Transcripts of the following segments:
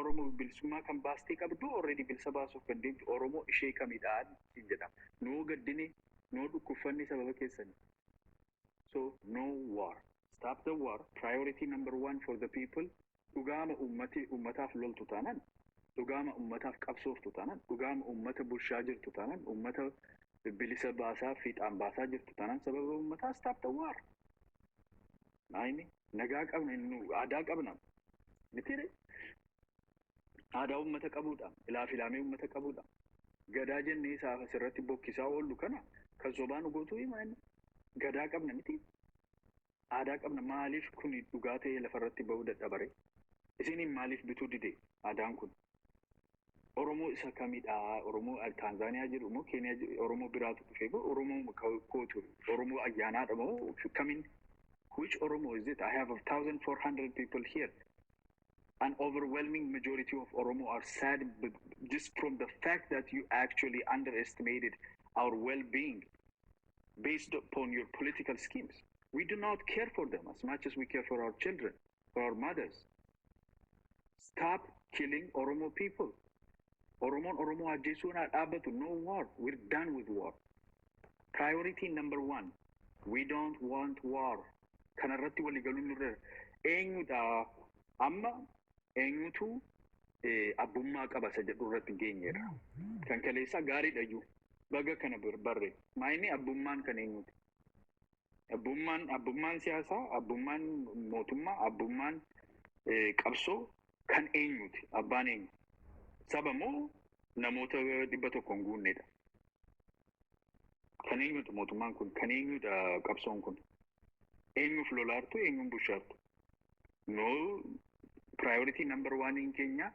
Oromoo bilisummaa kan baastee qabdu already bilisa baasuuf kan deemtu Oromoo ishee kamidhaan jedhama. Noo gaddine noo dhukkuffanni sababa keessan. So no war. Stop the war. Priority number 1 for the people. Dhugaama ummataaf loltu taanaan, dhugaama ummataaf qabsooftu taanaan, dhugaama ummata bulshaa jirtu taanaan, ummata bilisa baasaa fiixaan baasaa jirtu taanaan sababa ummataa stop the war. Naayini nagaa qabna nu aadaa qabna. Mitire aadaa ummata qabuudha. Ilaafilaamee ummata qabuudha. Gadaa jennee isaa asirratti bokkisaa oollu kana kan sobaan gootuu himaa gadaa qabna miti. Aadaa qabna maaliif kun dhugaa ta'ee lafarratti ba'uu dadhabare? Isiniin maaliif bituu dide aadaan kun? Oromoo isa kamidhaa? Oromoo Taanzaaniyaa jiru moo Keeniyaa jiru? Oromoo biraatu dhufee moo Oromoo kootu? Oromoo ayyaanaadha moo kamiin? Which Oromo is it? I have 1,400 people here. An overwhelming majority of Oromo are sad just from the fact that you actually underestimated our well-being based upon your political schemes. We do not care for them as much as we care for our children, for our mothers. Stop killing Oromo people. Oromo ajjeesuun dhaabatu. No war. We're done with war. Priority number 1. We don't want war. Kanarratti walii galuun nurra eenyudha amma eenyutu abbummaa qaba isa jedhu irratti geenyeera. Kan kaleessa gaariidha iyyuu baga kana barre maayini abbummaan kan eenyuti? Abbummaan siyaasaa, abbummaan mootummaa, abbummaan qabsoo kan eenyuti? Abbaan eenyu? Saba moo namoota 100 hin guunnedha? Kan eenyuti mootummaan kun? Kan eenyudha qabsoon kun? Eenyuuf lolaartu, eenyuun bushaartu? No, priority number 1 in Kenya,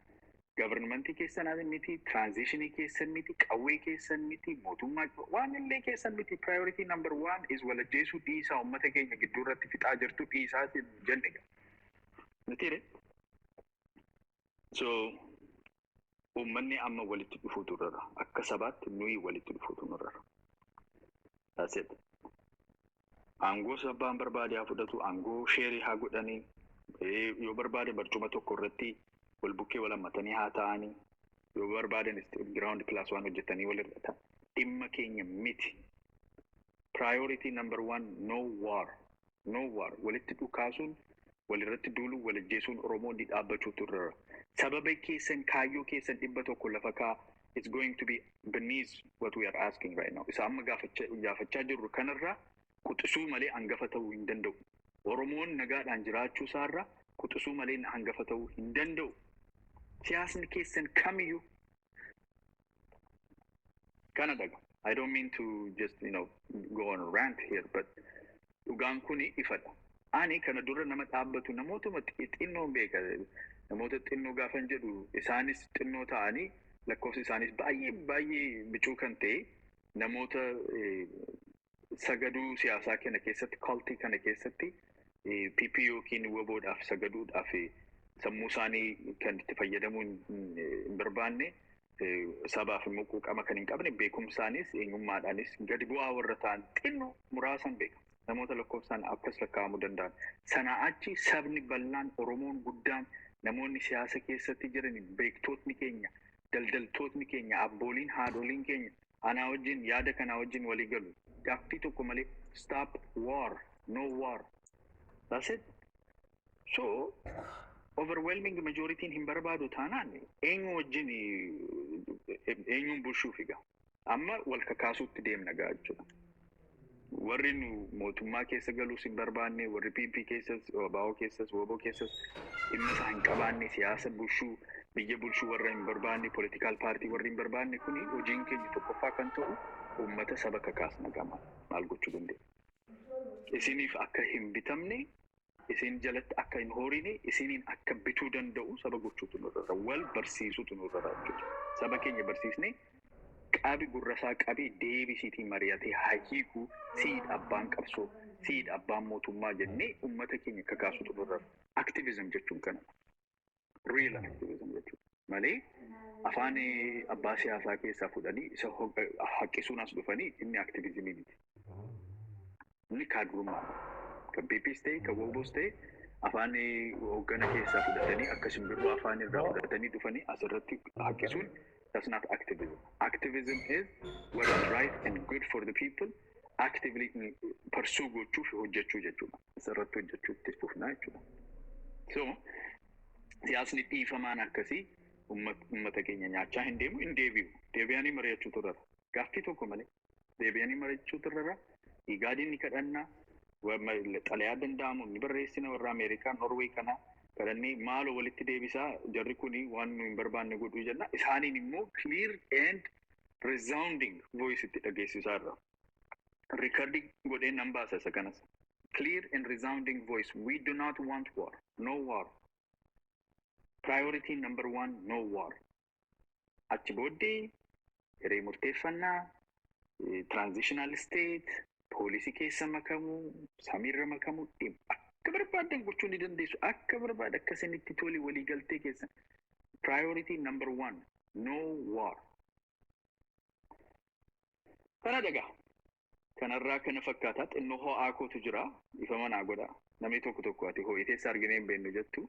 governmentii keessan miti, transitionii keessan miti, qawwee keessan miti, mootummaa waan illee keessan miti. Priority number 1 is walajjeesuu dhiisaa uummata keenya gidduu irratti fixaa jirtu dhiisaa jenne. Mitiire? So, uummanni amma walitti dhufuutu irra. Akka sabaatti nuyi walitti dhufuutu nurra. That's it. Aangoo sabbaan barbaade haa fudhatu, aangoo sheerii haa godhanii, yoo barbaade barcuma tokko irratti wal bukkee wal hammatanii haa ta'anii, yoo barbaadan ground class waan hojjetanii wal irra ta'a. Dhimma keenya miti. Priority number 1, no war. No war. Walitti dhukaasuun, walirratti duuluun, walajjeesuun Oromoon dhaabbachuutu irra. Sababa keessan kaayyoo keessan 100 lafa kaa, it's going to be beneath what we are asking right now. Isa amma gaafachaa jirru kanarraa quxisuu malee hangafa ta'uu hin danda'u. Oromoon nagaadhaan jiraachuu isaarraa quxisuu malee hangafa ta'uu hin danda'u. Siyaasni keessan kamiyyuu kana daga. I don't mean to just, go on a rant here, but dhugaan kuni ifadha. Ani kana dura nama dhaabbatu namootuma xinnoo beeka. Namoota xinnoo gaafan jedhu isaanis xinnoo ta'anii lakkoofsi isaanis baay'ee bicuu kan ta'e namoota sagaduu siyaasaa kana keessatti, kultii kana keessatti PP yookiin WBOdhaaf sagaduudhaaf sammuu isaanii kan itti fayyadamuu hin barbaanne, sabaaf immoo quuqama kan hin qabne, beekumsaanis eenyummaadhaanis gadi bu'aa warra ta'an xinnoo muraasan beeka. Namoota lakkoofsaan akkas lakkaa'amuu danda'an. Sanaa achi sabni bal'aan, Oromoon guddaan, namoonni siyaasa keessatti jiran, beektootni keenya, daldaltootni keenya, abbooliin, haadholiin keenya anaa wajjin yaada kanaa wajjin walii galu. Gaaffii tokko malee stop war, no war. That's it. So, overwhelming majority hin barbaadu taanaan eenyu wajjin eenyuun bulchuuf egaa. Amma wal kakaasuutti deemna gaa jechuudha. Warri nu mootummaa keessa galuus hin barbaanne, warri PP keessas, WBO keessas, WBO keessas dhimma isaa hin qabaanne, siyaasa bulchuu, biyya bulchuu warra hin barbaanne, political party warri hin barbaanne kuni hojiin keenya tokkoffaa kan ta'u uummata saba kakaasna gama maal gochuu dandeenya. Isiniif akka hin bitamne, isin jalatti akka hin horine, isiniin akka bituu danda'u saba gochuutu nurra, wal barsiisuutu nurra jechuudha. Saba keenya barsiisne qabi gurrasaa qabi deebisiitii mari'atee hiikuu siid abbaan qabsoo, siid abbaan mootummaa jennee uummata keenya kakaasuutu nurra. Activism jechuun kana. Real activism jechuudha. Malee afaan abbaa siyaasaa keessaa fudhanii isa haqqisuun as dhufanii inni activismii miti. Inni kaadrummaa. Kan PPs ta'e, kan WBOs ta'e afaan hoggana keessaa fudhatanii akka simbirroo afaan irraa fudhatanii dhufanii asirratti haqqisuun that's not activism. Activism is what is right and good for the people actively pursue gochuuf hojjechuu jechuudha. Asirratti hojjechuutti fufnaa jechuudha. So siyaasni dhiifamaan akkasii uummata keenya nyaachaa hin deemu hin deebi'u. Deebi'anii mari'achuu turara. Gaaffii tokko malee deebi'anii mari'achuu turara. Igaadiin ni kadhannaa. Xalayaa danda'amu ni barreessina warra Ameerikaa Norway kana kadhannee maaloo walitti deebisaa jarri kuni waan nu hin barbaanne godhuu jenna. Isaaniin immoo clear and resounding voice itti dhageessisaa irra. Recording godhee nan baasa isa kanas. Clear and resounding voice. We do not want war. No war. Priority number 1, no war. Achi booddee hiree murteeffannaa, transitional state, poolisii keessa makamuu, samiirra makamuu akka barbaadan gochuu ni dandeessu. Akka barbaada akka isinitti tole walii galtee keessan. Priority number 1, no war. Kana dhagaa. Kanarraa kana fakkaataa xinnoo ho'aa kootu jira. Ifa manaa godha. Namni tokko ati ho'iteessa arginee hin beeknu jettu.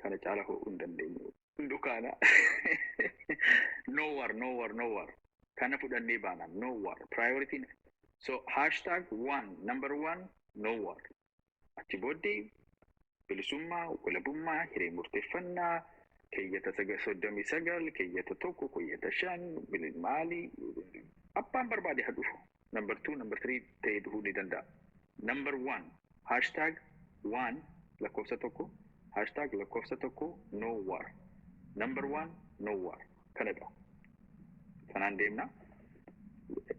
Kana caala ho'uu hin dandeenyu. Dukaana. No war, no war, no war. Kana fudhannee baana. No war. Priority. So #1, number 1, no war. Achi booddee bilisummaa, walabummaa, hiree murteeffannaa, keeyyata 39, keeyyata 1, keeyyata 5, maalii abbaan barbaade haa dhufu. Number 2, number 3 ta'ee dhufuu ni danda'a. Number 1, #1 lakkoofsa tokko, lakkoofsa tokko no war. Number 1, no war. Kanadha. Kanaan deemna.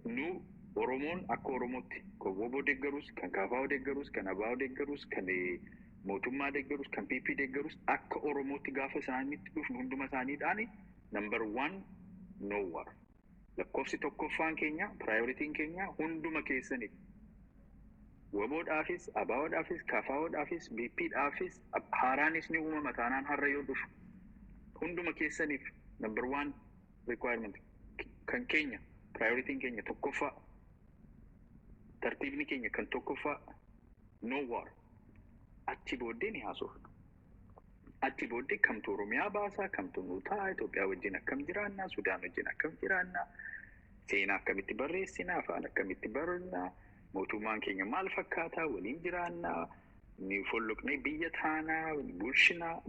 Nu Oromoon akka Oromootti kan WBO deeggarus, kan KFO deeggarus, kan ABO deeggarus, kan mootummaa deeggarus, kan PP deeggarus akka Oromootti gaafa isaaniitti dhufnu hunduma isaaniidhaan number 1, no war. Lakkoofsi tokkoffaan keenya, prioritiin keenya hunduma keessaniif. WBOdhaafis, ABOdhaafis, KFOdhaafis, BPdhaafis haaraanis ni uumama taanaan har'a yoo dhufu. Hunduma keessaniif number 1 requirement kan keenya, prioritiin keenya tokkoffaa. Tartiibni keenya kan tokkoffaa no war. Achi booddee ni haasofna. Achi booddee kamtu Oromiyaa baasaa, kamtu nu ta'a, Itoophiyaa wajjin akkam jiraannaa, Sudaan wajjin akkam jiraannaa, seenaa akkamitti barreessinaa, afaan akkamitti barannaa, mootummaan keenya maal fakkaataa, waliin jiraannaa, ni folloqnee biyya taanaa, bulshinaa.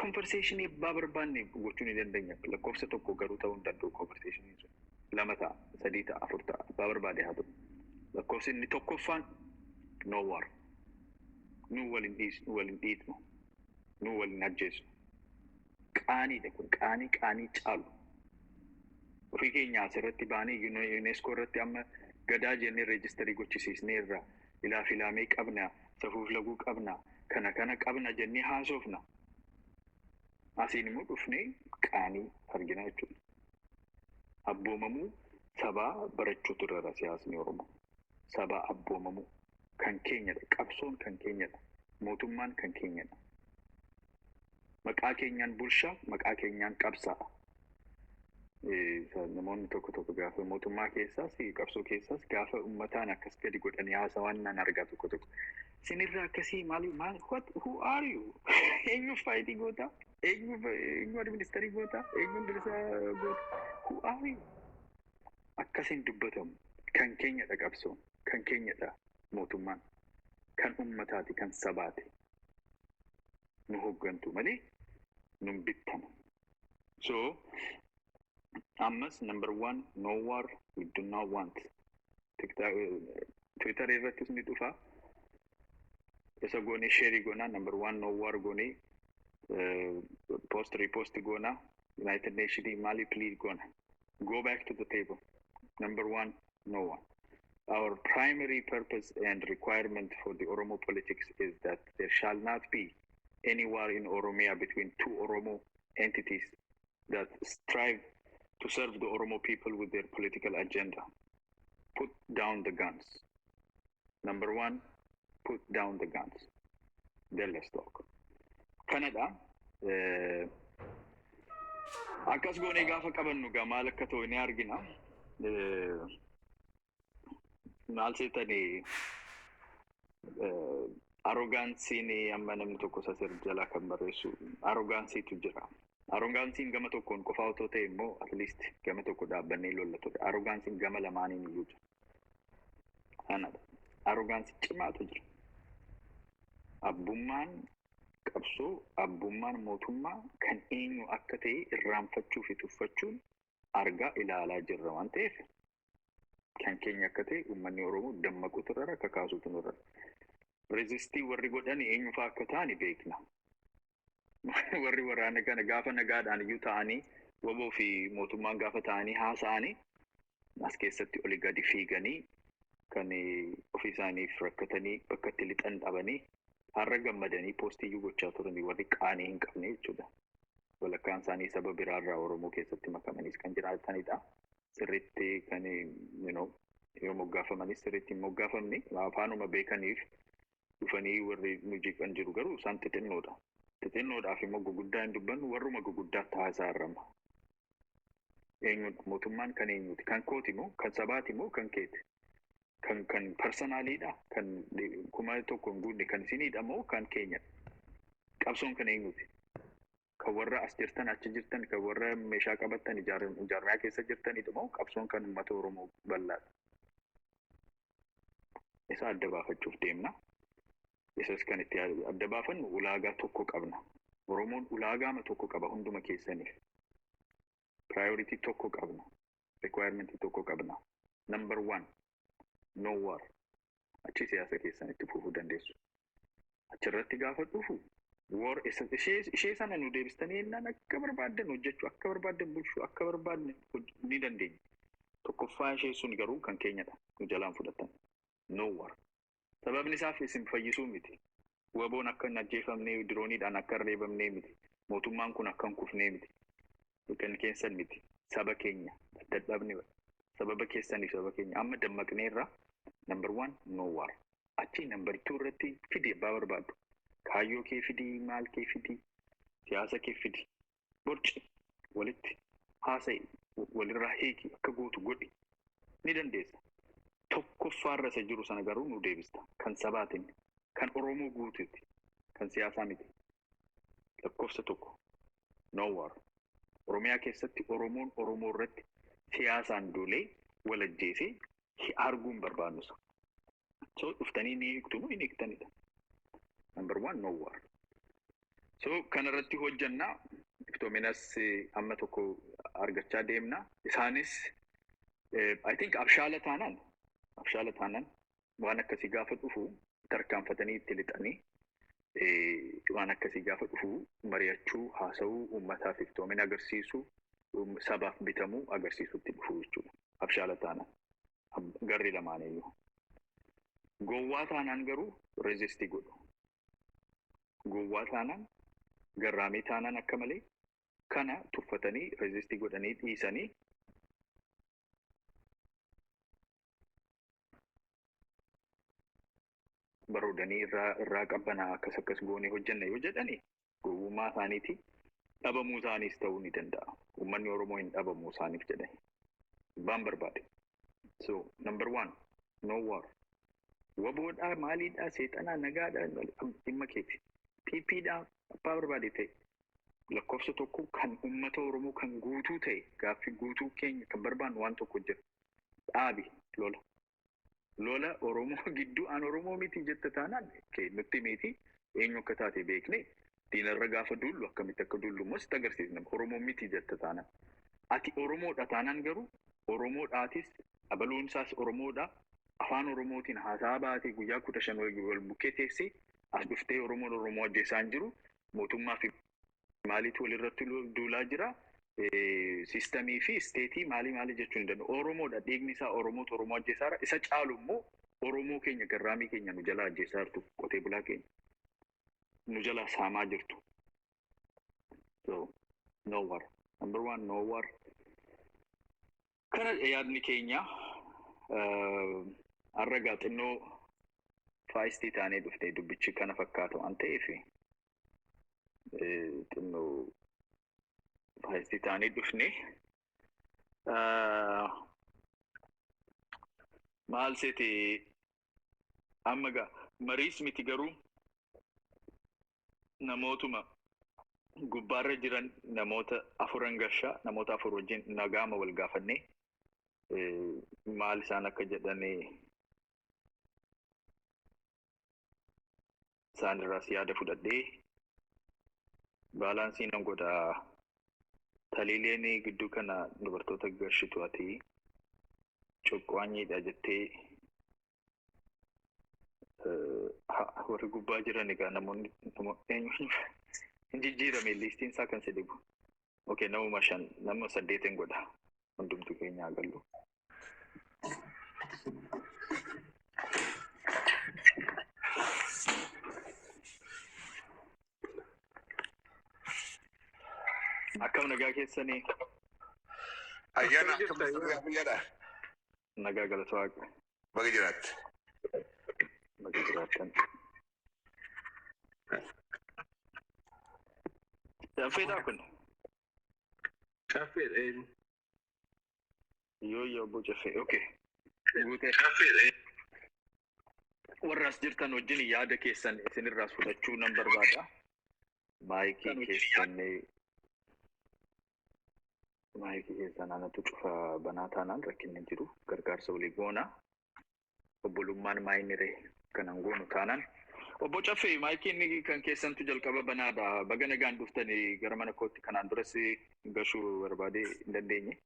Conversation eebbaa barbaanne gochuu ni dandeenya. Lakkoofsa tokko garuu ta'uu hin danda'u conversation sun. 2 ta'a, 3 ta'a, 4 ta'a, abbaa barbaade haa ta'u. Lakkoofsi inni tokkoffaan no war. Nu waliin dhiitnu. Nu waliin ajjeesnu. Qaaniidha kun qaanii caalu. Ofii keenya asirratti baanee UNESCO irratti amma gadaa jennee reejistarii gochisiisnee irraa ilaafilaamee qabna, safuuf laguu qabna, kana qabna jennee haasofna. Asiin immoo dhufnee qaanii argina jechuudha. Abboomamuu sabaa barachuutu irra siyaasni Oromoo. Sabaa abboomamuu kan keenyadha. Qabsoon kan keenyadha. Mootummaan kan keenyadha. Maqaa keenyaan bulshaa, maqaa keenyaan qabsaa'a. Namoonni tokko gaafa mootummaa keessaas qabsoo keessaas gaafa uummataan akkas gadi godhanii haasawaan nan argaa tokko. Sinirraa akkasii maali? Who are you? Eenyu faayitii goota? Eenyu administarii goota? Eenyu dirsaa goota? Who are you? Akkasiin dubbatamu. Kan keenyadha qabsoon. Kan keenyadha mootummaan. Kan uummataati, kan sabaati. Nu hoggantu malee nun bittamu. So, ammas number 1, no war, we do not want. Twitter irrattis ni dhufa. Isa goonee share goona, number 1, no war goonee repost goona, United Nations Mali plead goona. Go back to the table. Number 1, no one. Our primary purpose and requirement for the Oromo politics is that there shall not be any war in Oromia between 2 Oromo entities that strive to serve the Oromo people with their political agenda. Put down the guns. Number 1, put down the guns. Then let's talk. Canada, akkas goonee gaafa qabannu maal akka ta'u ni argina. Maal seetanii arrogaansiin amma namni tokko sasir jalaa kan barreessu arrogaansiitu jira. Arrogaansiin gama tokkoon qofa otoo ta'e immoo at least gama tokko dhaabbannee lollatudha. Arrogaansiin gama lamaaniin iyyuu jira. Kanadha. Arrogaansii cimaatu jira. Abbummaan qabsoo, abbummaan mootummaa kan eenyu akka ta'e irraanfachuu fi tuffachuun argaa ilaalaa jirra waan ta'eef kan keenya akka ta'e uummanni Oromoo dammaquutu irra akka kaasuutu nurra. Resistii warri godhan eenyu fa'aa akka ta'ani beekna. Warri waraana kana gaafa nagaadhaan iyyuu ta'anii waboo fi mootummaan gaafa ta'anii haasa'anii as keessatti oli gadi fiiganii kan ofii isaaniif rakkatanii bakka itti lixan dhabanii har'a gammadanii poostiyyuu gochaa turanii warri qaanii hin qabne jechuudha. Walakkaan isaanii saba biraarraa Oromoo keessatti makamaniis kan jiraatanidha. Sirriitti kan yoo moggaafamanis sirriitti hin moggaafamne afaanuma beekaniif dhufanii warri nu jiqan jiru garuu isaan xixinnoodha. Xixinnoodhaaf immoo guguddaa hin dubbannu warruma guguddaatti haasaa irrama. Eenyudha mootummaan kan eenyuti? Kan kooti moo kan sabaati moo kan keeti? Kan personaaliidha? Kan kuma tokko hin guunne kan isiniidha moo kan keenyadha? Qabsoon kan eenyuti? Kan warra as jirtan achi jirtan kan warra meeshaa qabattan ijaarraa keessa jirtanidha moo qabsoon kan uummata Oromoo bal'aadha? Isa adda baafachuuf deemna. Isas kan itti adda baafannu ulaagaa tokko qabna. Oromoon ulaagaama tokko qaba hunduma keessaniif. Priority tokko qabna. Requirement tokko qabna. Number 1, no war. Achi siyaasa keessanitti fufuu dandeessu. Achirratti gaafa dhufu war ishee sana nu deebistanii innaan akka barbaaddan hojjechuu, akka barbaaddan bulchuu, akka barbaaddan ni dandeenya. Tokkoffaa ishee sun garuu kan keenyadha. Nu jalaan fudhatan. No war. Sababni isaaf isin fayyisuu miti. Waboon akka hin ajjeefamnee dirooniidhaan akka hin reebamnee miti. Mootummaan kun akka hin kufnee miti. Kan keessan miti. Saba keenya dadhabne sababa keessaniif saba keenya amma dammaqneerra. Number 1, no war. Achi number 2 irratti fidi abbaa barbaadu. Kaayyoo kee fidi, maal kee fidi, siyaasa kee fidi. Borci walitti haasa'i walirraa hiiki akka gootu godhi ni dandeessa. Tokkoffaarra isa jiru sana garuu nu deebista. Kan sabaatiin, kan Oromoo guutuuti, kan siyaasaa miti. Lakkoofsa tokko, no war. Oromiyaa keessatti Oromoon Oromoo irratti siyaasaan duulee wal ajjeesee arguun barbaannusa. So dhuftanii ni hiiktu moo hin hiiktanidha. Number 1, no war. So kanarratti hojjannaa iftoominas amma tokko argachaa deemna. Isaanis I think abshaala taanaan waan akkasii gaafa dhufu tarkaanfatanii itti lixanii waan akkasii gaafa dhufu mari'achuu, haasa'uu, uummataaf iftoomina agarsiisuu, sabaaf bitamuu agarsiisuutti dhufu jechuudha. Abshaala taanaan garri lamaaniyyuu. Gowwaa taanaan garuu resistii godhu. Gowwaa taanaan garraamii taanaan akka malee kana tuffatanii resistii godhanii dhiisanii baroodanii irraa qabbanaa akkas goonee hojjenna yoo jedhani gowwummaa isaaniiti dhabamuu isaaniis ta'uu ni danda'a. Uummanni Oromoo hin dhabamuu isaaniif jedhani. Baan barbaade. So number 1, no war. Waboodhaa maaliidhaa seexanaa nagaadhaa dhimma keeti. PPdhaa abbaa barbaade ta'e lakkoofsa tokko kan uummata Oromoo kan guutuu ta'e gaaffii guutuu keenya kan barbaannu waan tokko jira. Dhaabi lola. Lola Oromoo gidduu aan Oromoo miti jetta taanaan nutti miti eenyu akka taate beekne diinarra gaafa dullu akkamitti akka dullu immoo sitti agarsiisna. Oromoo miti jetta taanaan. Ati Oromoodha taanaan garuu Oromoodhaatis abaluun isaas Oromoodha. Afaan Oromootiin haasaa baatee guyyaa 15 wal bukkee teessee as dhuftee Oromoo ajjeesaa hin jiru. Mootummaa fi maaliitu walirratti duulaa jira. Sistemii fi isteetii maali jechuun hin danda'u. Oromoodha dhiigni isaa Oromoo ajjeesaara. Isa caalu immoo Oromoo keenya garraamii keenya nu jalaa ajjeesaa jirtu. Qotee bulaa keenya nu jalaa saamaa jirtu. So no war. Number 1, no war. Kana yaadni keenya har'a gaaxinnoo faayistii taanee dhuftee dubbichi kana fakkaatu waan ta'eef xinnoo faayistii taanee dhufne maal seete amma mariis miti garuu namootuma gubbaarra jiran namoota afuran gashaa namoota afur wajjin nagaama wal gaafannee maal isaan akka jedhanii isaan irraas yaada fudhadhee baalaansii nan godha taliileen gidduu kana dubartoota gashitu ati cuqqwaanyiidha jettee warri gubbaa jiran egaa namoonni injijjiirame listiin isaa kan sedhibu. Okay, namuma 5 nama 8 godha hundumtu keenya agallu. Akkam nagaa keessanii? Ayyaana akkam nagaa galata waaqa. Baga jiraatti. Baga jiraattan. Caffeedhaa kun? Caffeedha. Yoo obbo Caffee. Okay. Guutee. Caffeedha. Warraas jirtan wajjin yaada keessan isinirraas fudhachuu nan barbaada. Maayikii keessan anatu cufa banaa taanaan rakkinni jiru gargaarsa walii goona. Obbolummaan maayiniree kanan goonu taanaan. Obbo Caffee maayikiin kan keessantu jalqaba banaadha. Baga nagaan dhuftanii gara mana kootti kanaan duras gashuu barbaadee hin dandeenye.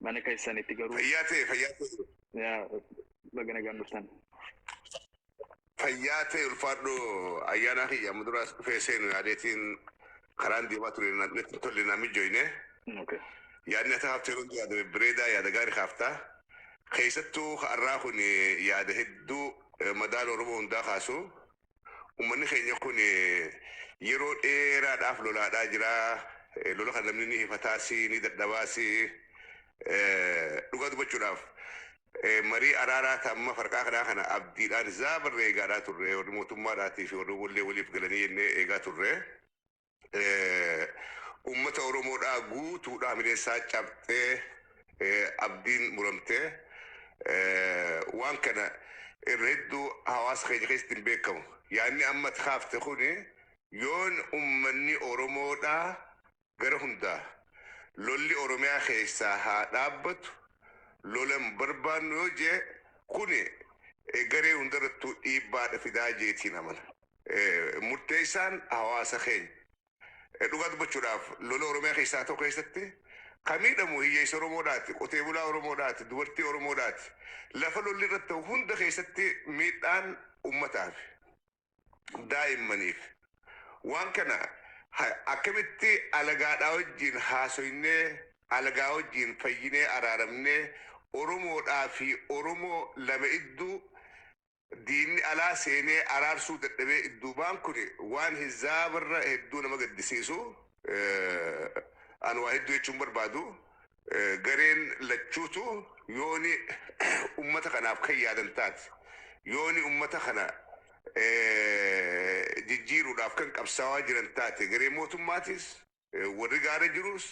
Mana keessanitti garuu. Fayyaa Yaa baga nagaan dhuftan. Fayyaa ta'e ulfaadhu ayyaana kiyya muduraas dhufee seenu yaadeetiin karaan deemaa ture natti tolle nami joine. Okay. Yaadni ati haftee hundi yaada bireedaa yaada gaarii kaaftaa. Keessattuu har'aa kun yaada hedduu madaala Oromoo hundaa kaasu. Uummanni keenya kun yeroo dheeraadhaaf lolaadhaa jira. Lola kan namni ni hifataasi ni dadhabaasi. Dhugaa dubbachuudhaaf marii araaraa tamma farqaa kanaa kana abdiidhaan zaabarree eegaadhaa turre warri mootummaadhaatii fi warri wallee waliif galanii jennee eegaa turre. Uummata Oromoodhaa guutuudhaa midheessaa cabxee abdiin muramtee waan kana irra hedduu hawaasa keenya keessatti hin beekamu. Yaadni amma kaafte kun yoon uummanni Oromoodhaa gara hundaa lolli Oromiyaa keessaa haa dhaabbatu lolan barbaannu yoo jee kun garee hundarrattuu dhiibbaadha fidaa jeetiin amana. Murteessaan hawaasa keenya. Dhugaa dubbachuudhaaf lola Oromiyaa keessaa tokko keessatti kamiidhamu hiyyeessa Oromoodhaati, qotee bulaa Oromoodhaati, dubartii Oromoodhaati. Lafa lolli irratti hunda keessatti miidhaan uummataaf, daa'immaniif. Waan kana akkamitti alagaadhaa wajjin haasoynee, alagaa wajjin fayyinee araaramnee Oromoodhaa fi Oromoo lama idduu diinni alaa seenee araarsuu dadhabee idduubaan kun waan hizaabarra hedduu nama gaddisiisu an waa hedduu jechuun barbaadu gareen lachuutu yooni ummata kanaaf kan yaadan taate yooni ummata kana jijjiiruudhaaf kan qabsaawaa jiran taate garee mootummaatis warri gaara jirus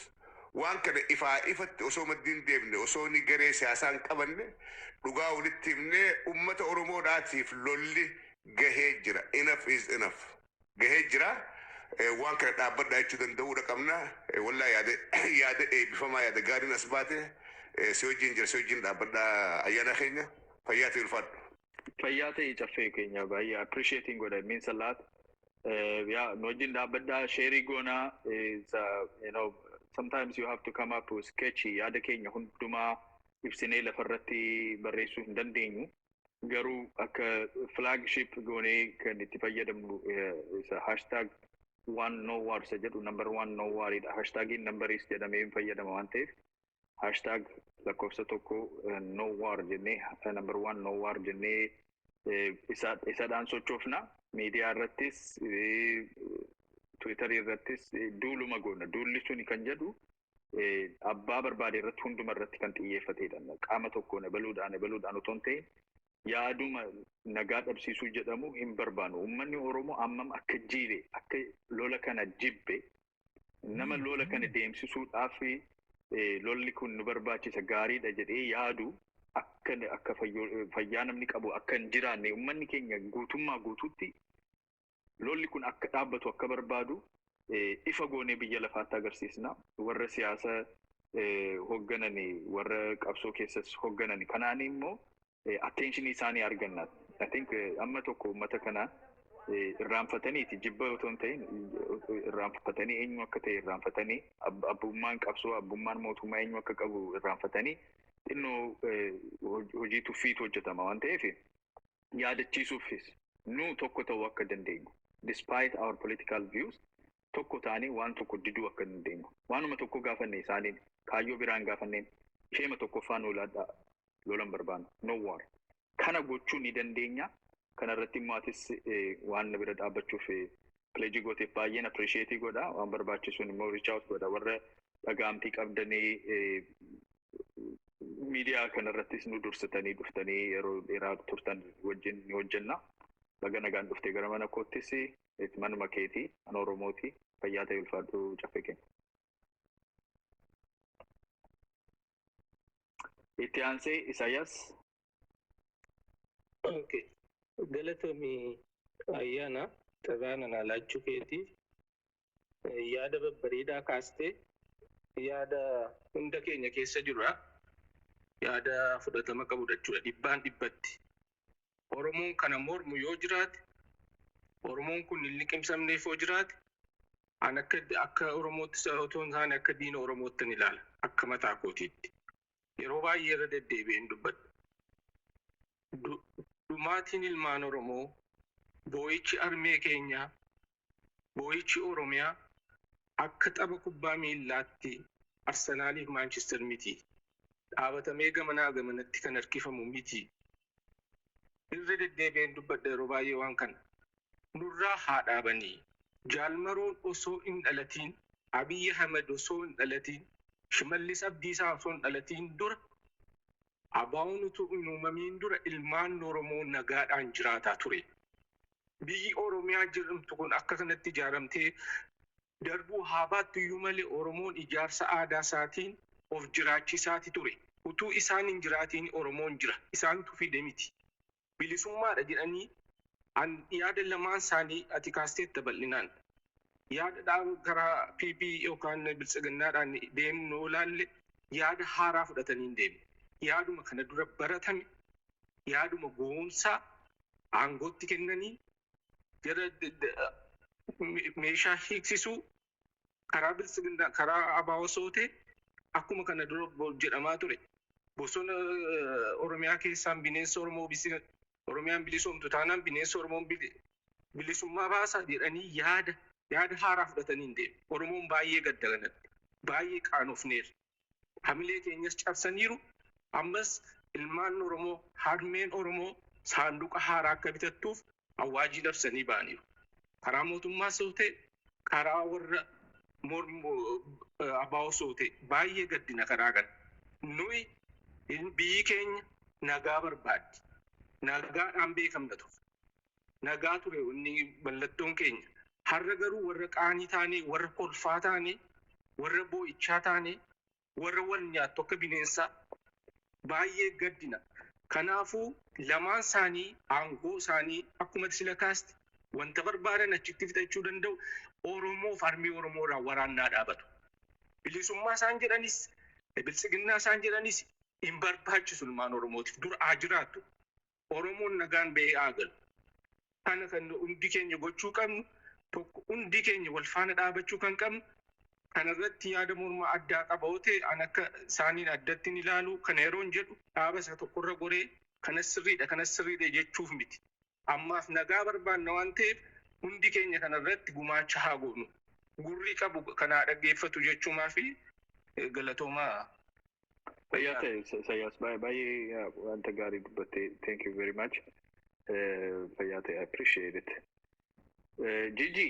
waan kana ifaa ifatti osoo maddiin deemne osoo ni garee siyaasaan qabanne dhugaa walitti himnee ummata Oromoodhaatiif lolli gahee jira. Enough is enough. Gahee jira. Waan kana dhaabbadhaa jechuu danda'uudha qabna. Wallaa yaada eebbifamaa yaada gaariin as baate si wajjin jira si wajjin dhaabbadhaa ayyaana keenya fayyaa ta'e ulfaadhu. Fayyaa ta'e Caffee keenya baay'ee appreciating godha means a lot. Yeah, no wajjin dhaabbadhaa sharing goona is sometimes you have to come up with sketchy yaada keenya hundumaa ibsinee lafarratti barreessuu hin dandeenyu garuu akka flagship goonee kan itti fayyadamnu isa hashtag one no war isa jedhu number one no war idha hashtagiin numberiis jedhamee hin fayyadama waan ta'eef hashtag lakkoofsa tokko no war jennee number one no war jennee isadhaan sochoofna miidiyaa irrattis Twitter irrattis duuluma goona duulli suni kan jedhu abbaa barbaade irratti hunduma irratti kan xiyyeeffateedha qaama tokko ebaluudhaan otoo hin ta'in yaaduma nagaa dhabsiisuu jedhamu hin barbaanu uummanni Oromoo ammam akka jiire akka lola kana jibbe nama lola kana deemsisuudhaaf lolli kun nu barbaachisa gaariidha jedhee yaadu akka fayyaa namni qabu akka hin jiraanne uummanni keenya guutummaa guutuutti lolli kun akka dhaabbatu akka barbaadu ifa goonee biyya lafaatti agarsiisna. Warra siyaasa hooggananii warra qabsoo keessas hooggananii kanaan immoo attentionii isaanii arganna. I think amma tokko uummata kana irraanfataniiti jibba otoo hin ta'in irraanfatanii eenyu akka ta'e irraanfatanii abbummaan qabsoo abbummaan mootummaa eenyu akka qabu irraanfatanii xinnoo hojii tuffiitu hojjetama waan ta'eef yaadachiisuufis nu tokko ta'uu akka dandeenyu despite our political views tokko taanii waan tokko diduu akka dandeenyu waanuma tokko gaafanne isaaniin kaayyoo biraan gaafanneen isheema tokkoffaan lolan barbaannu no war kana gochuu ni dandeenya. Kana irratti maatis waan bira dhaabbachuuf pledge gooteef baay'een appreciate godha waan barbaachisuun immoo reach out godha warra dhagaamtii qabdanii miidiyaa kana irrattis nu dursitanii dhuftanii yeroo dheeraa turtan wajjin ni hojjenna. Baga nagaan dhuftee gara mana koottis manuma keetii an Oromooti fayyaa ta'e ulfaadhu caffee keenya. Itti aansee Isaayyaas. Okay. Galatoomi ayyaana xabaana laachuu keetiif yaada babbareedaa kaastee yaada hunda keenya keessa jirudha. Yaada fudhatama qabudha jechuudha dhibbaan dhibbatti. Oromoon kana mormu yoo jiraate Oromoon kun hin liqimsamneef yoo jiraate an akka Oromootti otoo hin taane akka diina Oromootti ni ilaala akka mataa kootiitti. Yeroo baay'ee irra deddeebi'een dubbadha. Dhumaatiin ilmaan Oromoo boo'ichi armee keenyaa boo'ichi Oromiyaa akka tapha kubbaa miillaatti Arsenaaliif Maanchister miti dhaabatamee gamanaa gamanatti kan harkifamu miti. Irra deddeebi'een dubbadha yeroo baay'ee waan kana nurraa haa dhaabanii Jaalmaroon osoo hin dhalatiin Abiyyi Ahmed osoo hin dhalatiin Shimallis Abdiisaa osoo hin dhalatiin dura Abaawwan utuu hin uumamiin dura ilmaan Oromoo nagaadhaan jiraataa ture. Biyyi Oromiyaa jedhamtu kun akka kanatti ijaaramtee darbuu haa baattu iyyuu malee Oromoon ijaarsa aadaa isaatiin of jiraachisaati ture. Utuu isaan hin jiraatiin Oromoon jira. Isaantu fide miti. Bilisummaadha jedhanii yaada lamaan isaanii ati kaasteetta bal'inaan. Yaada dhaaba karaa PP yookaan biltsiginnaadhaan deemnu olaalle yaada haaraa fudhatanii deemu. Yaaduma kana dura baratame yaaduma goonsaa aangootti kennanii jara meeshaa hiiksisuu karaa biltsiginnaa karaa abaawoo sootee akkuma kana dura jedhamaa ture. Bosona Oromiyaa keessaan bineensa Oromoo Oromiyaan bilisoomtu taanaan bineensa Oromoon bilisummaa baasaa jedhanii yaada haaraa fudhatanii deemu. Oromoon baay'ee gadda kanatti baay'ee qaanofneera. Hamilee keenyas cabsaniiru. Ammas ilmaan Oromoo harmeen Oromoo saanduqa haaraa akka bitattuuf awwaajii labsanii ba'aniiru. Karaa mootummaa sootee karaa warra abaawoo sootee baay'ee gaddina karaa kana. Nuyi biyyi keenya nagaa barbaaddi. Nagaadhaan beekamna ture. Nagaa ture inni mallattoon keenya. Har'a garuu warra qaanii taanee warra kolfaa taanee warra boo'ichaa taanee warra wal nyaattu akka bineensaa baay'ee gaddina. Kanaafuu lamaan isaanii aangoo isaanii akkuma sila kaaste wanta barbaadan achitti fixachuu danda'u Oromoof armii Oromoo irraa waraannaa dhaabatu. Bilisummaa isaan jedhanis biltsiginnaa isaan jedhanis hin barbaachisu ilmaan Oromootiif dur haa jiraattu. Oromoon nagaan ba'ee haa galu. Kana kan hundi keenya gochuu qabnu tokko hundi keenya wal faana dhaabachuu kan qabnu. Kanarratti yaada mormaa addaa qaba yoo ta'e an akka isaaniin addatti ni ilaalu kana yeroon jedhu dhaaba isa tokkorra goree kanas sirriidha jechuuf miti. Ammaaf nagaa barbaanna waan ta'eef hundi keenya kanarratti gumaacha haa goonu. Gurri qabu kanaa dhaggeeffatu jechuumaa fi galatoomaa. Fayyaa ta'e Isaayyaas baay'ee wanta gaarii dubbatte. Thank you very much. Fayyaa ta'e I appreciate it. Jiji.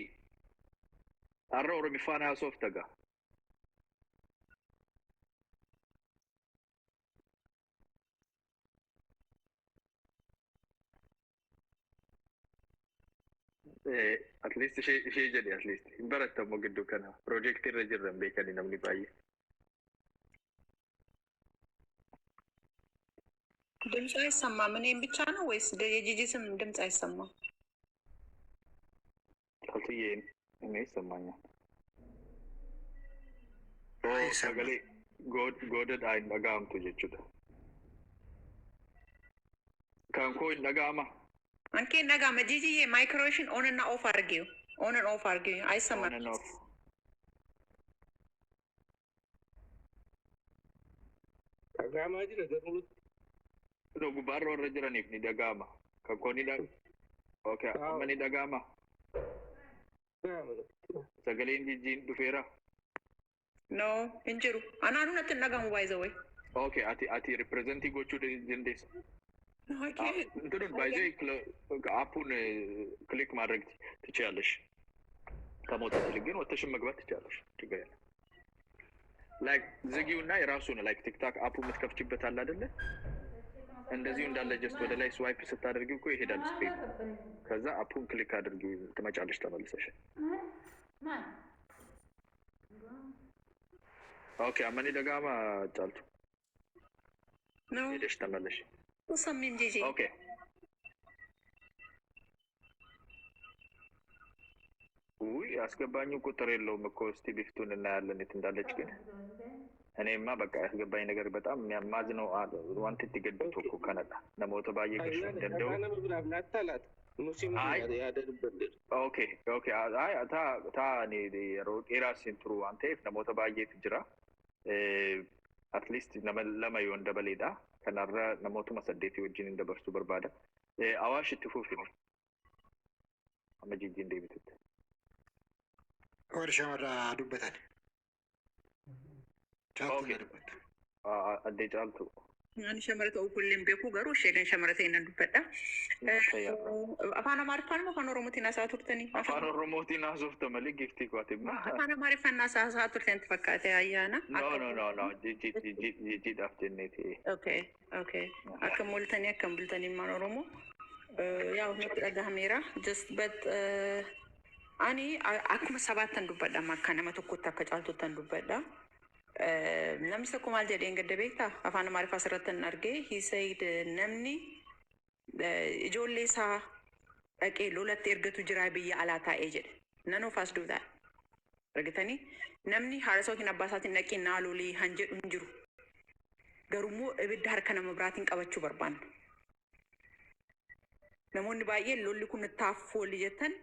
Har'a Oromiffaan haasofta gaa. At least ishee jedhe at least hin barattamu gidduu kana piroojeektii irra jirran beekanii namni baay'ee. ድምጽ አይሰማም። እኔም ብቻ ነው ወይስ የጂጂ ስም ድምጽ አይሰማም? Chaltiyyeen inni sammaanya. Ay, Sagalee godadhaa hin dhaga'amtu jechuudha. Kan koo hin dhaga'ama. Anke nagama Gigi microphone on and off argue. On and off argue. I On summon. and off. Dhaga'amaa jira garuu No, gubbaarra warra jiraniif ni dhaga'ama. Kan koo ni dhaga'ama. Okay, amma ni dhaga'ama. Sagaleen jijjiin dhufeera. No, injiru. Ananu natin nagamu by the way. Okay, ati representii gochuu dandeessa. No, I can't. እንትኑን ባይዘ አፑን ክሊክ ማድረግ ትችያለሽ። ከመውጣት ይልቅ ግን ወጥተሽን መግባት ትችያለሽ። ችግር የለም። ላይክ ዝጊውና የራሱን ላይክ ቲክታክ አፑ የምትከፍችበት አለ አይደለ? እንደዚሁ እንዳለ ጀስት ወደ ላይ ስዋይፕ ስታደርጊው እኮ ይሄዳል ስክሪን። ከዛ አፑን ክሊክ አድርጊው ትመጫለሽ ተመልሰሽ። ኦኬ አመኒ ደጋማ ጫልቱ No. ሄደሽ ተመለሽ። Usamim Gigi. ኦኬ ውይ አስገባኝ ቁጥር የለውም እኮ እስቲ ቢፍቱን እናያለን የት እንዳለች ግን እኔማ በቃ ያስገባኝ ነገር በጣም የሚያማዝ ነው ዋንት ትገደቱ እኮ ከነዳ ነሞተ ባየ ከሽ እንደው ኦኬ ኦኬ አይ ታ ኔ ሮቄራስ ኢንትሩ አንተ ነሞተ ባየ ትጅራ አትሊስት ለማዩ እንደበሌዳ ከናራ ነሞቱ መሰደት ወጅን እንደበርሱ በርባዳ አዋሽ ትፉፍ ነው አመጂጂ እንደብትት Warshaa warra dubbatan. Caaltuu dubbata. Adde caaltu. Ani shamara ta'uu kulleen beeku garuu isheen shamara ta'e nan dubbadha. Afaan Amaariffaan moo afaan Oromootiin haasaa turtanii? Afaan Oromootiin haasofta malee giftii gootimma. Afaan Amaariffaan haasaa turtan fakkaate ayyaana. No. Jijjiidhaaf jenneeti. Okay. Akkam multanii akkam bultanii maan Oromoo. Yaa nutti dhagahameera. Just but ani akkuma sabaattan dubbadha makka nama tokkotti akka caaltuttan dubbadha. Namni tokko maal jedheen gadda beektaa afaan Amaariffaa asirrattan argee he said namni ijoollee isaa dhaqee lolatti ergatu jira biyya alaa taa'ee jedhe. None of us do that. Argitanii namni haadha isaatiin abbaa isaatiin dhaqee naa lolii han jedhu hin jiru. Garummoo ibidda harka nama biraatiin qabachuu barbaanna. Namoonni baay'een lolli kun ittaaf foolii jettan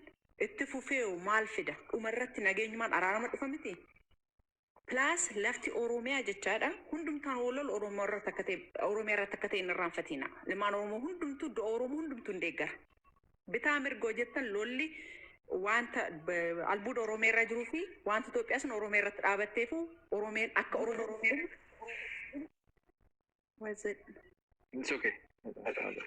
itti fufee maal fida dhumarratti nageenyumaan araarama dhufa miti. Plus lafti Oromiyaa jechaadha hundumtaan walool Oromiyaa irratti akka ta'e hin irraanfatina. Ilmaan Oromoo hundumtuu iddoo Oromoo hundumtuu hin deeggara. Bitaa mirgoo jettan lolli wanta albuuda Oromiyaa irra jiruu fi wanta Itoophiyaas Oromiyaa irratti dhaabatteefu Oromiyaan akka Oromoo. Was it? It's okay.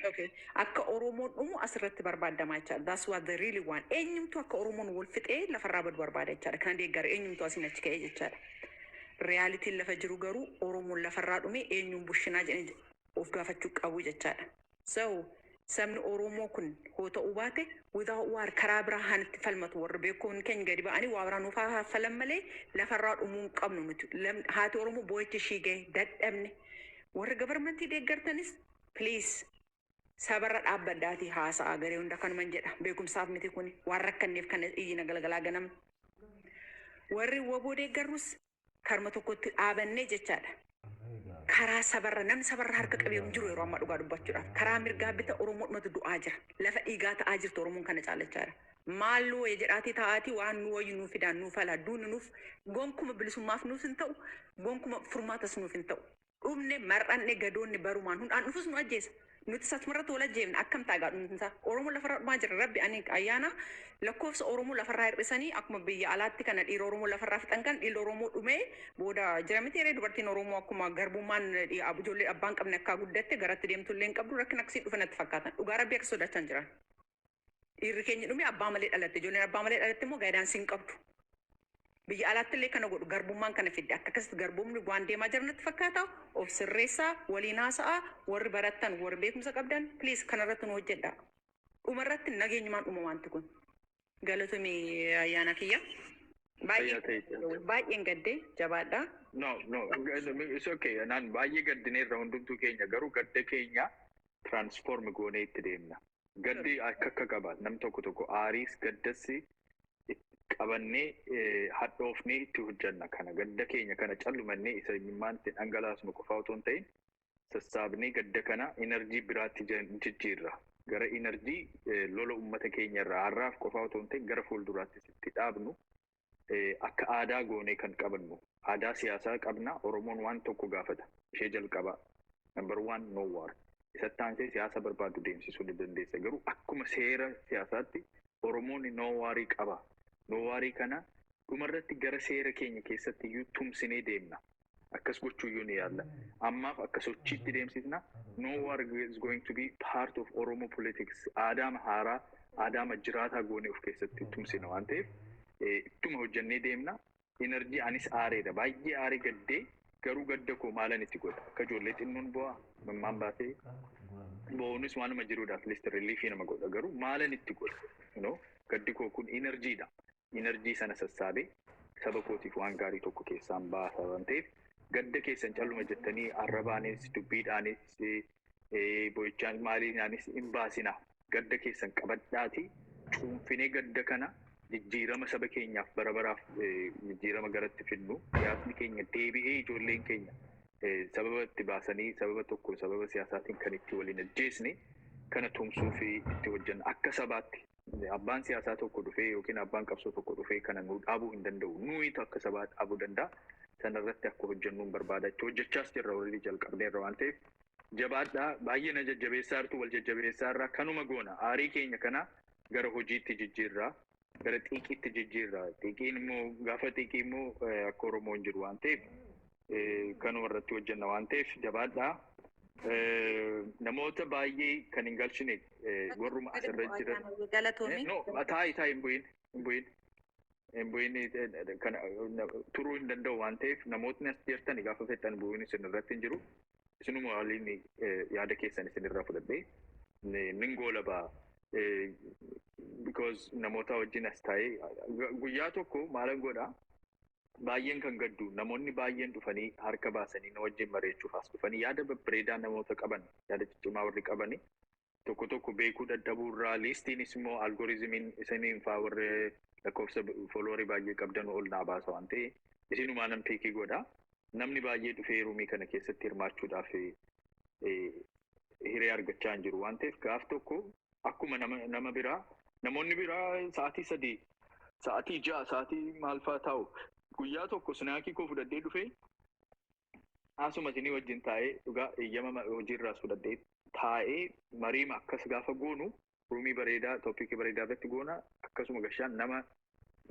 Okay. Akka Oromoon dhumu asirratti barbaadamaa jechaadha. That's what they really want. Eenyumtu akka Oromoon wal fixee lafarraa badu barbaada jechaadha. Kana deeggara eenyumtu asiin achi ka'ee jechaadha. Reyaalitiin lafa jiru garuu Oromoon lafarraa dhume eenyuun bushinaa jedhanii of gaafachuu qabu jechaadha. So sabni Oromoo kun hoo ta'uu baate without war karaa biraan itti falmatu warra beekoon keenya gadi ba'anii waa biraan nuuf falan malee lafarraa dhumuu hin qabnu nuti. Haati Oromoo boo'ichi ishii ga'e dadhabne warra gabarmantii deeggartanis please sabarra dhaabbadhaatii haasa'a garee hunda kanuman jedha beekumsaaf miti kuni waan rakkanneef kan iyyina galgalaa ganama warri waboo deeggarrus karma tokkotti dhaabannee jechaadha karaa sabarra namni sabarra harka qabee hin jiru yeroo ammaa dhugaa dubbachuudhaaf karaa mirgaa bita Oromoodhumatu du'aa jira lafa dhiigaa ta'aa jirtu Oromoon kana caalachaadha maallu wayya jedhaatii ta'aatii waan nu wayyu nuuf fidaan nuuf alaa duuni nuuf gonkuma bilisummaaf nuuf hin ta'u gonkuma furmaatas nuuf hin ta'u dhumne mar'anne gadoonni barumaan hundaan dhufus nu ajjeesa nuti satmarratti wal ajjeefne akkam taagaa dhumtinsa Oromoo lafarraa dhumaa jira rabbi ani ayyaana lakkoofsa Oromoo lafarraa hir'isanii akkuma biyya alaatti kana dhiira Oromoo lafarraa fixan kan dhiirri Oromoo dhumee booda jira miti yeroo dubartiin Oromoo akkuma garbummaan ijoollee abbaan qabne akka guddatte garatti deemtullee hin qabdu rakkina akkasii dhufanatti fakkaatan dhugaa rabbi akka sodaachan jiran dhiirri keenya dhumee abbaa malee dhalatte ijoolleen abbaa malee dhalatte immoo gaayidaansii hin qabdu. Biyya alaattillee kana godhu garbummaan kana fidde akka akkasitti garbumni waan deemaa jiranitti fakkaata of sirreessaa waliin haasa'a warri barattan warri beekumsa qabdan please kanarratti nu hojjedha dhumarratti nageenyumaan dhuma wanti kun galatoomi ayyaana kiyya baay'een gaddee jabaadha. No, it's okay. Naan baay'ee gaddineerra hundumtuu keenya garuu gadda keenya transform goonee itti deemna. Gaddi akka qabaat nam tokko aariis gaddassi qabannee hadhoofnee itti hojjanna kana gadda keenya kana callumannee isa imimmaanti dhangalaasnu qofaa otoo hin ta'in sassaabnee gadda kana enerjii biraatti jijjiirra gara enerjii lola ummata keenya irraa har'aaf qofaa otoo hin ta'in gara fuulduraattis itti dhaabnu akka aadaa goonee kan qabannu aadaa siyaasaa qabna. Oromoon waan tokko gaafata ishee jalqaba number 1 no war isatti aansee siyaasa barbaadu deemsisuu ni dandeessa garuu akkuma seera siyaasaatti Oromoon no warii qaba. No warii kana dhumarratti gara seera keenya keessatti iyyuu tumsinee deemna. Akkas gochuu iyyuu ni yaalla. Ammaaf akka sochiitti deemsisna. No war is going to be part of Oromo politics. Aadaama haaraa, aadaama jiraataa goonee of keessatti tumsina waan ta'eef ittuma hojjannee deemna. Enerjii anis aareedha. Baay'ee aaree gaddee garuu gadda koo maalan itti godha. Akka ijoollee xinnoon bu'aa mammaan baasee bo'oonis waanuma jiruudhaaf listi reliifii nama godha garuu maalan itti godha. Gaddi koo kun enerjiidha. Enerjii sana sassaabee saba kootiif waan gaarii tokko keessaan baasa waan ta'eef gadda keessan calluma jettanii arrabaanis dubbiidhaanis boo'ichaan maaliidhaanis hin baasina. Gadda keessan qabadhaatii cuunfinee gadda kana jijjiirama saba keenyaaf bara baraaf jijjiirama garatti fidnu. Siyaasni keenya deebi'ee ijoolleen keenya sababa itti baasanii sababa tokko sababa siyaasaatiin kan itti waliin ajjeesne kana tumsuu fi itti hojjanna akka sabaatti. Abbaan siyaasaa tokko dhufee yookiin abbaan qabsoo tokko dhufee kana nu dhaabuu hin danda'u. Nuyitu akka sabaa dhaabuu danda'a. Sanarratti akka hojjennuun barbaada. Hojjechaas jirra walii jalqabneerra waan ta'eef jabaadhaa baay'ee na jajjabeessaa jirtu wal jajjabeessaa irraa kanuma goona. Aarii keenya kana gara hojiitti jijjiirraa gara xiiqiitti jijjiirraa. Xiiqiin immoo gaafa xiiqii immoo akka Oromoon jiru waan ta'eef kanuma irratti hojjenna waan ta'eef jabaadhaa. Namoota baay'ee kan hin galchine warruma asirra jiran taa'i hin bu'in kana turuu hin danda'u waan ta'eef namootni as jirtan gaafa fedhan bu'uun isin irratti hin jiru. Isinuma waliin yaada keessan isin irraa fudhadhee nin goolabaa because namoota wajjin as taa'ee guyyaa tokko maalan godhaa baay'een kan gaddu namoonni baay'een dhufanii harka baasanii na wajjin bareechuuf as dhufanii yaada babbareedaa namoota qaban yaada ciccimaa warri qabanii tokko beekuu dadhabuurraa liistiinis immoo algooriizimiin isiniin faa warri lakkoofsa foloorii baay'ee qabdan ol naa baasa waan ta'e isinumaa nam piikii godha. Namni baay'ee dhufee ruumii kana keessatti hirmaachuudhaaf hiree argachaa hin jiru waan ta'eef gaaf tokko akkuma nama biraa namoonni biraa sa'aatii 3 sa'aatii 6 sa'aatii maal fa'aa taa'u. Guyyaa tokko snaakii koo fudhadhee dhufee asuma isinii wajjin taa'ee dhugaa eeyyama hojiirraas fudhadhee taa'ee mariima akkas gaafa goonu ruumii bareedaa tooppikii bareedaa irratti goona akkasuma gashaan nama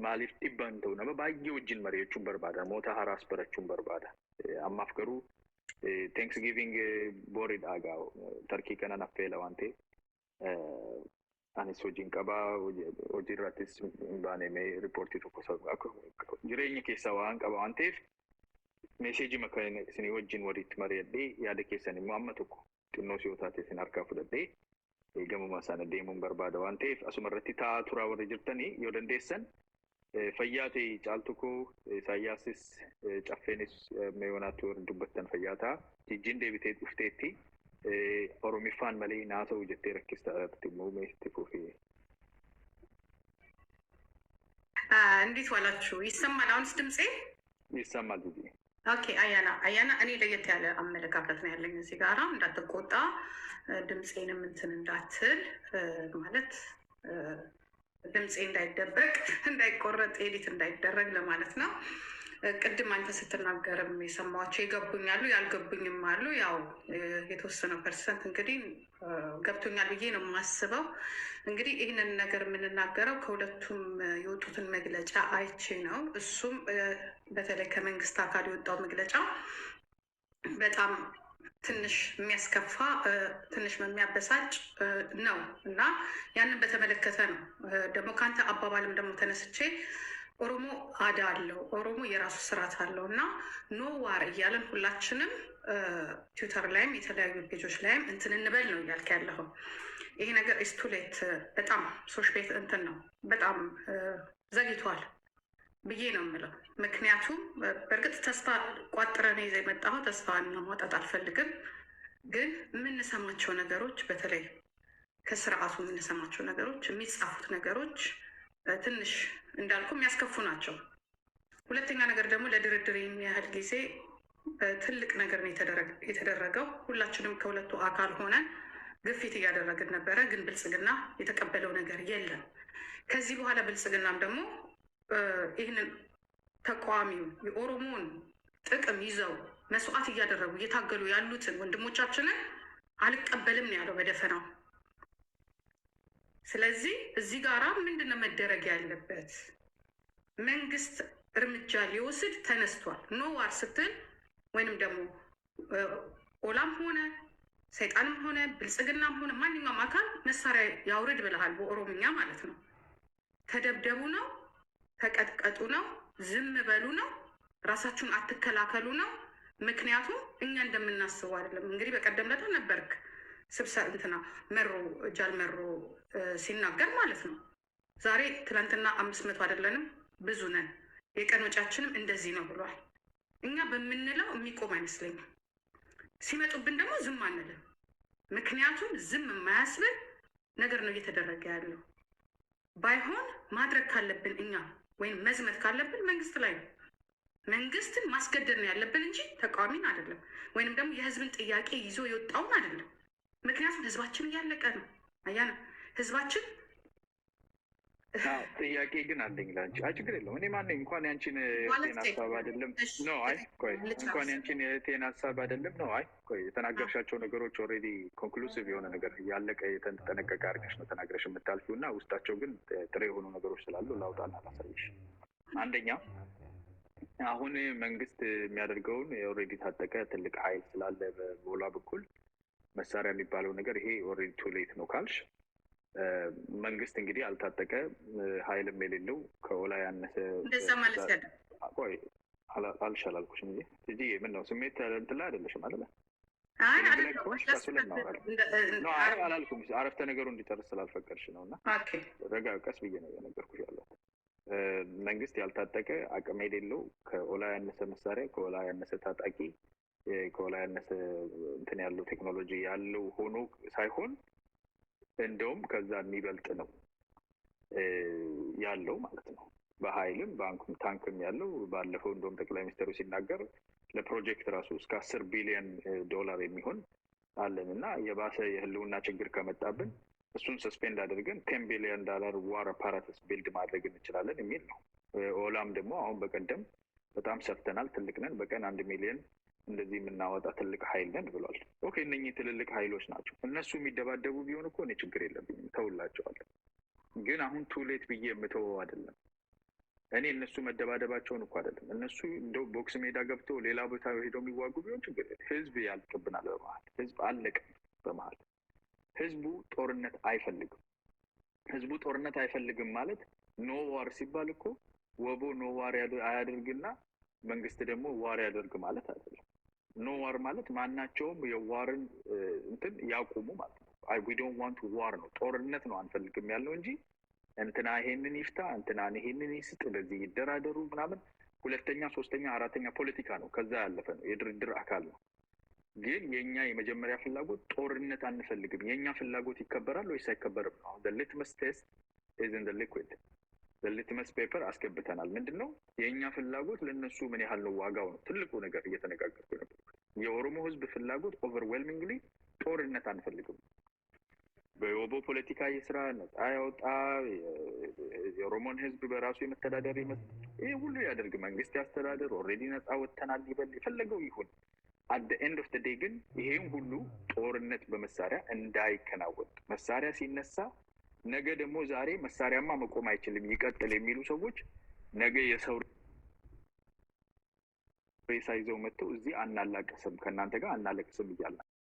maaliif dhibban ta'u nama baay'ee wajjin mari'achuun barbaada namoota haaraas barachuun barbaada. Ammaaf garuu Thanksgiving booriidha gaa tarkii kanan affeela waan ta'eef anis hojiin qabaa hojiirrattis hin baane mee riippoortii tokko jireenya keessaa waan qaba waan ta'eef meeseejii makana isinii wajjin walitti mari'adhee yaada keessan immoo amma tokko xinnoo si yoo taate isin harkaa fudhadhee gamuma sana deemuun barbaada waan ta'eef asuma irratti taa'aa turaa warri jirtanii yoo dandeessan fayyaa ta'e caaltu koo Isaayyaasis caffeenis meeyonaatti warri dubbattan fayyaa ta'a jijjiin deebitee dhufteetti. Oromiffaan malee naasa'u jettee rakkistaa irratti muumee itti fufee. እንዴት ዋላችሁ? ይሰማል አሁንስ ድምጼ? ይሰማል ልጄ። ኦኬ አያና እኔ ለየት ያለ አመለካከት ነው ያለኝ እዚህ ጋራ እንዳትቆጣ ድምጼንም እንትን እንዳትል ማለት ድምጼ እንዳይደበቅ እንዳይቆረጥ ኤዲት እንዳይደረግ ለማለት ነው። ቅድም አንተ ስትናገርም የሰማኋቸው ይገቡኛሉ ያልገቡኝም አሉ። ያው የተወሰነው ፐርሰንት እንግዲህ ገብቶኛል ብዬ ነው የማስበው። እንግዲህ ይህንን ነገር የምንናገረው ከሁለቱም የወጡትን መግለጫ አይቼ ነው። እሱም በተለይ ከመንግስት አካል የወጣው መግለጫ በጣም ትንሽ የሚያስከፋ ትንሽ የሚያበሳጭ ነው እና ያንን በተመለከተ ነው ደግሞ ከአንተ አባባልም ደግሞ ተነስቼ ኦሮሞ አዳ አለው ኦሮሞ የራሱ ስርዓት አለው እና ኖ ዋር እያለን ሁላችንም ትዊተር ላይም የተለያዩ ፔጆች ላይም እንትን እንበል ነው እያልክ ያለኸው። ይሄ ነገር ኢስቱሌት በጣም ሶሽ ቤት እንትን ነው በጣም ዘግይቷል ብዬ ነው የምለው። ምክንያቱም በእርግጥ ተስፋ ቋጥረን ይዘህ የመጣኸው ተስፋን ማውጣት አልፈልግም፣ ግን የምንሰማቸው ነገሮች በተለይ ከስርዓቱ የምንሰማቸው ነገሮች የሚጻፉት ነገሮች ትንሽ እንዳልኩ የሚያስከፉ ናቸው። ሁለተኛ ነገር ደግሞ ለድርድር የሚያህል ጊዜ ትልቅ ነገር ነው የተደረገው። ሁላችንም ከሁለቱ አካል ሆነን ግፊት እያደረግን ነበረ፣ ግን ብልጽግና የተቀበለው ነገር የለም። ከዚህ በኋላ ብልጽግናም ደግሞ ይህንን ተቃዋሚው የኦሮሞን ጥቅም ይዘው መስዋዕት እያደረጉ እየታገሉ ያሉትን ወንድሞቻችንን አልቀበልም ነው ያለው በደፈናው። ስለዚህ እዚህ ጋራ ምንድነው መደረግ ያለበት? መንግስት እርምጃ ሊወስድ ተነስቷል። ኖ ዋር ስትል ወይንም ደግሞ ኦላም ሆነ ሰይጣንም ሆነ ብልጽግናም ሆነ ማንኛውም አካል መሳሪያ ያውርድ ብለሃል፣ በኦሮምኛ ማለት ነው። ተደብደቡ ነው፣ ተቀጥቀጡ ነው፣ ዝም በሉ ነው፣ ራሳችሁን አትከላከሉ ነው። ምክንያቱም እኛ እንደምናስበው አይደለም። እንግዲህ በቀደም ዕለት ነበርክ እንትና ጃል መሮ ሲናገር ማለት ነው። ዛሬ ትላንትና 500 አይደለንም ብዙ ነን፣ የቀን ወጪያችንም እንደዚህ ነው ብሏል። እኛ በምንለው የሚቆም አይመስለኝም። ሲመጡብን ደግሞ ዝም አንልም። ምክንያቱም ዝም የማያስብል ነገር ነው እየተደረገ ያለው። ባይሆን ማድረግ ካለብን እኛ ወይም መዝመት ካለብን መንግስት ላይ ነው። መንግስትን ማስገደድ ነው ያለብን እንጂ ተቃዋሚን አይደለም፣ ወይንም ደግሞ የህዝብን ጥያቄ ይዞ የወጣውን አይደለም። ምክንያቱም ህዝባችን እያለቀ ነው። አያና ህዝባችን ጥያቄ ግን አለኝ ላንቺ። ችግር የለውም። እኔ ማነኝ እንኳን ያንቺን የቴን ሀሳብ አይደለም ነው። ቆይ እንኳን ያንቺን የቴን ሀሳብ አይደለም ነው። ቆይ የተናገርሻቸው ነገሮች ኦልሬዲ ኮንክሉሲቭ የሆነ ነገር ያለቀ የተጠነቀቀ አድርገሽ ነው ተናግረሽ የምታልፊው እና ውስጣቸው ግን ጥሬ የሆኑ ነገሮች ስላሉ ላውጣና ላሳይሽ። አንደኛ አሁን መንግስት የሚያደርገውን ኦልሬዲ ታጠቀ ትልቅ ኃይል ስላለ በቦላ በኩል መሳሪያ የሚባለው ነገር ይሄ ኦልሬዲ ቱ ሌት ነው ካልሽ፣ መንግስት እንግዲህ አልታጠቀ ኃይልም የሌለው ከኦላ ያነሰ እንደዛ ማለት ያለ ቆይ አልሻላልኩሽም እንጂ ምን ነው ስሜት እንጥላ አይደለሽም አይደለ? አላልኩም። አረፍተ ነገሩ እንዲጨርስ ስላልፈቀድሽ ነው እና ረጋ ቀስ ብዬ ነው የነገርኩሽ ያለው። መንግስት ያልታጠቀ አቅም የሌለው ከኦላ ያነሰ መሳሪያ ከኦላ ያነሰ ታጣቂ ከኦላ ያነሰ እንትን ያለው ቴክኖሎጂ ያለው ሆኖ ሳይሆን እንደውም ከዛ የሚበልጥ ነው ያለው ማለት ነው። በኃይልም ባንኩም ታንክም ያለው ባለፈው እንደውም ጠቅላይ ሚኒስትሩ ሲናገር ለፕሮጀክት ራሱ እስከ 10 ቢሊዮን ዶላር የሚሆን አለን እና የባሰ የህልውና ችግር ከመጣብን እሱን ሰስፔንድ አድርገን 10 ቢሊዮን ዶላር ዋር አፓራተስ ቢልድ ማድረግ እንችላለን የሚል ነው። ኦላም ደግሞ አሁን በቀደም በጣም ሰርተናል፣ ትልቅ ነን፣ በቀን 1 ሚሊዮን እንደዚህ የምናወጣ ትልቅ ኃይል ነን ብሏል። ኦኬ፣ እነኚህ ትልልቅ ኃይሎች ናቸው። እነሱ የሚደባደቡ ቢሆን እኮ እኔ ችግር የለብኝም፣ ተውላቸዋለን። ግን አሁን ቱሌት ብዬ የምተወው አይደለም። እኔ እነሱ መደባደባቸውን እኮ አይደለም። እነሱ እንደው ቦክስ ሜዳ ገብቶ ሌላ ቦታ ሄደው የሚዋጉ ቢሆን ችግር የለም። ህዝብ ያልቅብናል በመሀል። ህዝብ አለቀ በመሀል። ህዝቡ ጦርነት አይፈልግም። ህዝቡ ጦርነት አይፈልግም ማለት ኖ ዋር ሲባል እኮ ወቦ ኖ ዋር አያደርግና መንግስት ደግሞ ዋር ያደርግ ማለት አይደለም። ኖ ዋር ማለት ማናቸውም የዋርን እንትን ያቁሙ ማለት ነው። ዊ ዶንት ዋንት ዋር ነው፣ ጦርነት ነው አንፈልግም ያለው እንጂ እንትና ይሄንን ይፍታ እንትና ይሄንን ይስጥ በዚህ ይደራደሩ ምናምን ሁለተኛ ሶስተኛ አራተኛ ፖለቲካ ነው። ከዛ ያለፈ ነው፣ የድርድር አካል ነው። ግን የኛ የመጀመሪያ ፍላጎት ጦርነት አንፈልግም። የኛ ፍላጎት ይከበራል ወይስ አይከበርም ነው። the litmus test is in the liquid። the litmus paper አስገብተናል። ምንድነው የኛ ፍላጎት ለነሱ ምን ያህል ነው ዋጋው ነው ትልቁ ነገር እየተነጋገርኩ ነበር። የኦሮሞ ህዝብ ፍላጎት ኦቨርዌልሚንግሊ ጦርነት አንፈልግም። በኦቦ ፖለቲካ የስራ ነጻ ያወጣ የኦሮሞን ህዝብ በራሱ የመተዳደር ይሄ ሁሉ ያደርግ መንግስት ያስተዳደር ኦልሬዲ ነጻ ወጥተናል ይበል የፈለገው ይሁን። at the end of the day ግን ይሄን ሁሉ ጦርነት በመሳሪያ እንዳይከናወን መሳሪያ ሲነሳ ነገ ደግሞ ዛሬ መሳሪያማ መቆም አይችልም ይቀጥል የሚሉ ሰዎች ነገ የሰው ሬሳ ይዘው መጥተው እዚህ አናላቀስም ከእናንተ ጋር አናለቅስም እያለ